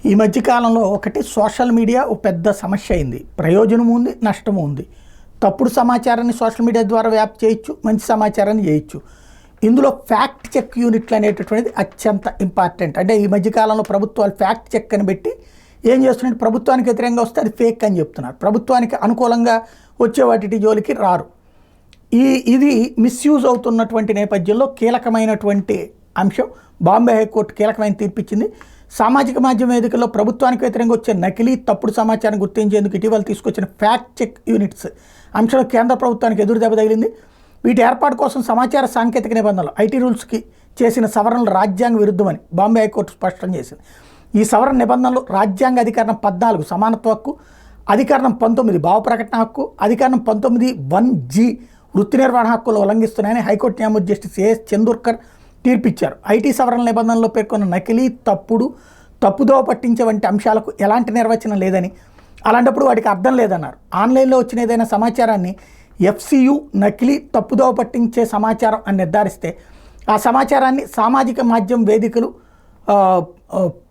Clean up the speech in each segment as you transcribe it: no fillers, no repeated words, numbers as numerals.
ఈ మధ్య కాలంలో ఒకటి సోషల్ మీడియా ఒక పెద్ద సమస్య అయింది. ప్రయోజనం ఉంది, నష్టము ఉంది. తప్పుడు సమాచారాన్ని సోషల్ మీడియా ద్వారా వ్యాప్తి చేయొచ్చు, మంచి సమాచారాన్ని చేయొచ్చు. ఇందులో ఫ్యాక్ట్ చెక్ యూనిట్లు అనేటటువంటిది అత్యంత ఇంపార్టెంట్. అంటే ఈ మధ్యకాలంలో ప్రభుత్వాలు ఫ్యాక్ట్ చెక్ అని పెట్టి ఏం చేస్తున్నట్టు ప్రభుత్వానికి వ్యతిరేకంగా వస్తే అది ఫేక్ అని చెప్తున్నారు. ప్రభుత్వానికి అనుకూలంగా వచ్చే వాటి జోలికి రారు. ఇది మిస్యూజ్ అవుతున్నటువంటి నేపథ్యంలో కీలకమైనటువంటి అంశం బాంబే హైకోర్టు కీలకమైన తీర్పిచ్చింది. సామాజిక మాధ్యమ వేదికల్లో ప్రభుత్వానికి వ్యతిరేకంగా వచ్చే నకిలీ తప్పుడు సమాచారం గుర్తించేందుకు ఇటీవల తీసుకొచ్చిన ఫ్యాక్ట్ చెక్ యూనిట్స్ అంశంలో కేంద్ర ప్రభుత్వానికి ఎదురు దెబ్బ తగిలింది. వీటి ఏర్పాటు కోసం సమాచార సాంకేతిక నిబంధనలు ఐటీ రూల్స్కి చేసిన సవరణలు రాజ్యాంగ విరుద్ధమని బాంబే హైకోర్టు స్పష్టం చేసింది. ఈ సవరణ నిబంధనలు రాజ్యాంగ అధికరణం 14 సమానత్వ హక్కు, అధికరణం 19 భావ ప్రకటన హక్కు, అధికరణం 19(1)(g) వృత్తి నిర్వహణ హక్కులు ఉల్లంఘిస్తున్నాయని హైకోర్టు న్యాయమూర్తి జస్టిస్ ఏఎస్ చందూర్కర్ తీర్పిచ్చారు. ఐటీ సవరణ నిబంధనల్లో పేర్కొన్న నకిలీ, తప్పుదోవ పట్టించే వంటి అంశాలకు ఎలాంటి నిర్వచనం లేదని, అలాంటప్పుడు వాటికి అర్థం లేదన్నారు. ఆన్లైన్లో వచ్చిన ఏదైనా సమాచారాన్ని FCU నకిలీ, తప్పుదోవ పట్టించే సమాచారం అని నిర్ధారిస్తే ఆ సమాచారాన్ని సామాజిక మాధ్యమం వేదికలు,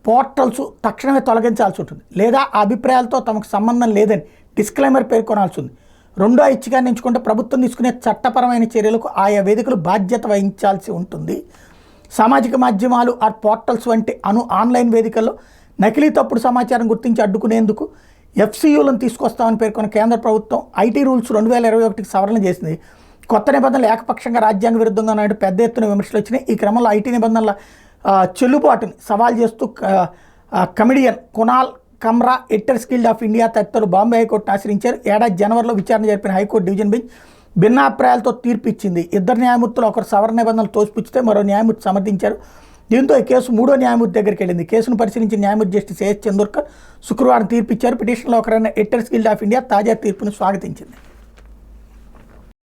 పోర్టల్స్ తక్షణమే తొలగించాల్సి ఉంటుంది, లేదా ఆ అభిప్రాయాలతో తమకు సంబంధం లేదని డిస్క్లైమర్ పేర్కొనాల్సి ఉంది. రెండో ఇచ్చిగాన్ని ఎంచుకుంటే ప్రభుత్వం తీసుకునే చట్టపరమైన చర్యలకు ఆయా వేదికలు బాధ్యత వహించాల్సి ఉంటుంది. సామాజిక మాధ్యమాలు ఆర్ పోర్టల్స్ వంటి ఆన్లైన్ వేదికల్లో నకిలీ తప్పుడు సమాచారం గుర్తించి అడ్డుకునేందుకు FCUలను తీసుకొస్తామని పేర్కొన్న కేంద్ర ప్రభుత్వం ఐటీ రూల్స్ 2021కి సవరణ చేసింది. కొత్త నిబంధనలు ఏకపక్షంగా రాజ్యాంగ విరుద్ధంగా ఉన్నట్టు పెద్ద ఎత్తున విమర్శలు వచ్చినాయి. ఈ క్రమంలో ఐటీ నిబంధనల చెల్లుబాటుని సవాల్ చేస్తూ comedian Kunal Kamra, editors guild of India తదితరులు బాంబే హైకోర్టును ఆశ్రయించారు. ఏడాది జనవరిలో విచారణ జరిపిన హైకోర్టు డివిజన్ బెంచ్ భిన్నాభిప్రాయాలతో తీర్పు ఇచ్చింది. ఇద్దరు న్యాయమూర్తులు ఒకరు సవరణ నిబంధనలు తోసిపుచ్చితే మరో న్యాయమూర్తి సమర్థించారు. దీంతో ఈ కేసు 3వ న్యాయమూర్తి దగ్గరికి వెళ్ళింది. కేసును పరిశీలించిన న్యాయమూర్తి జస్టిస్ ఏఎస్ చందూర్కర్ శుక్రవారం తీర్పిచ్చారు. పిటిషన్లో ఒకరైన ఎడిటర్స్ గిల్డ్ ఆఫ్ ఇండియా తాజా తీర్పును స్వాగతించింది.